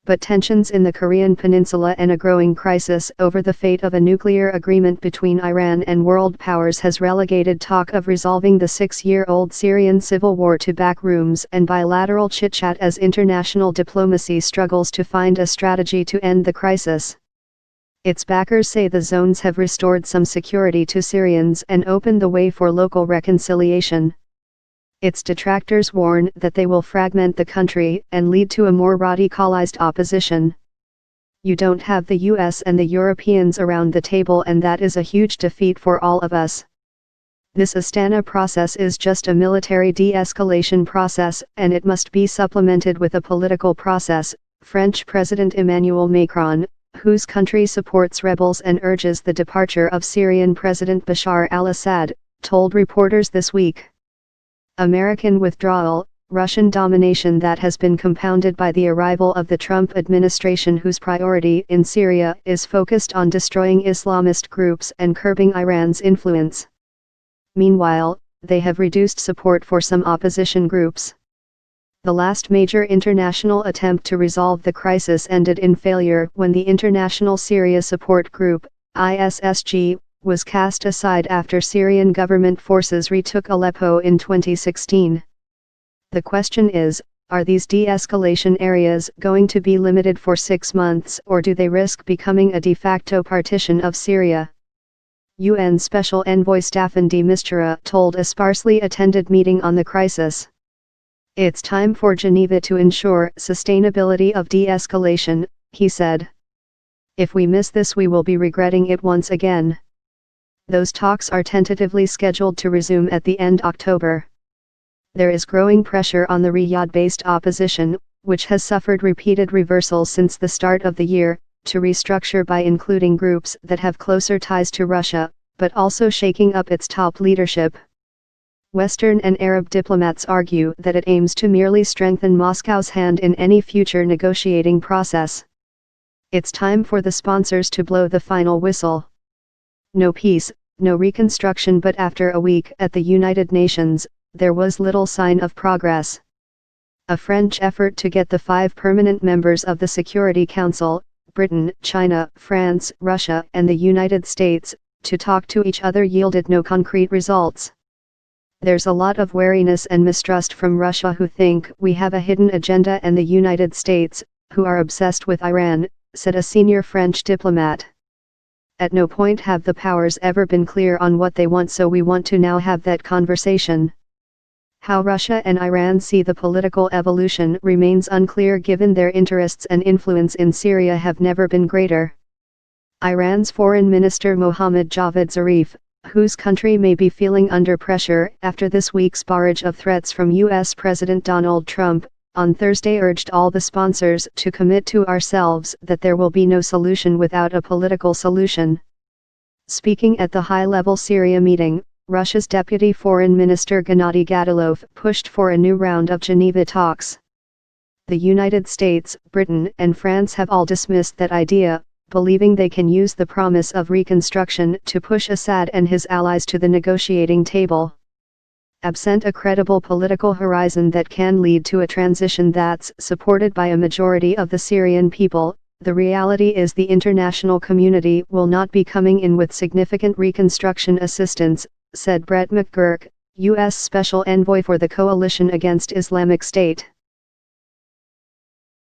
but tensions in the Korean Peninsula and a growing crisis over the fate of a nuclear agreement between Iran and world powers has relegated talk of resolving the 6-year-old Syrian civil war to back rooms and bilateral chitchat as international diplomacy struggles to find a strategy to end the crisis. Its backers say the zones have restored some security to Syrians and opened the way for local reconciliation. Its detractors warn that they will fragment the country and lead to a more radicalized opposition. You don't have the US and the Europeans around the table, and that is a huge defeat for all of us. This Astana process is just a military de-escalation process, and it must be supplemented with a political process, French President Emmanuel Macron, whose country supports rebels and urges the departure of Syrian President Bashar al-Assad, told reporters this week. American withdrawal, Russian domination that has been compounded by the arrival of the Trump administration, whose priority in Syria is focused on destroying Islamist groups and curbing Iran's influence. Meanwhile, they have reduced support for some opposition groups. The last major international attempt to resolve the crisis ended in failure when the International Syria Support Group, ISSG, was cast aside after Syrian government forces retook Aleppo in 2016. The question is, are these de-escalation areas going to be limited for 6 months, or do they risk becoming a de facto partition of Syria? UN Special Envoy Staffan de Mistura told a sparsely attended meeting on the crisis. It's time for Geneva to ensure sustainability of de-escalation, he said. If we miss this, we will be regretting it once again. Those talks are tentatively scheduled to resume at the end October. There is growing pressure on the Riyadh-based opposition, which has suffered repeated reversals since the start of the year, to restructure by including groups that have closer ties to Russia, but also shaking up its top leadership. Western and Arab diplomats argue that it aims to merely strengthen Moscow's hand in any future negotiating process. It's time for the sponsors to blow the final whistle. No peace, no reconstruction. But after a week at the United Nations, there was little sign of progress. A French effort to get the 5 permanent members of the Security Council, Britain, China, France, Russia, and the United States, to talk to each other yielded no concrete results. There's a lot of wariness and mistrust from Russia, who think we have a hidden agenda, and the United States, who are obsessed with Iran, said a senior French diplomat. At no point have the powers ever been clear on what they want, so we want to now have that conversation. How Russia and Iran see the political evolution remains unclear, given their interests and influence in Syria have never been greater. Iran's Foreign Minister Mohammad Javad Zarif, whose country may be feeling under pressure after this week's barrage of threats from U.S. President Donald Trump, on Thursday urged all the sponsors to commit to ourselves that there will be no solution without a political solution. Speaking at the high-level Syria meeting, Russia's Deputy Foreign Minister Gennady Gatilov pushed for a new round of Geneva talks. The United States, Britain, and France have all dismissed that idea, believing they can use the promise of reconstruction to push Assad and his allies to the negotiating table. Absent a credible political horizon that can lead to a transition that's supported by a majority of the Syrian people, the reality is the international community will not be coming in with significant reconstruction assistance, said Brett McGurk, U.S. Special Envoy for the Coalition Against Islamic State.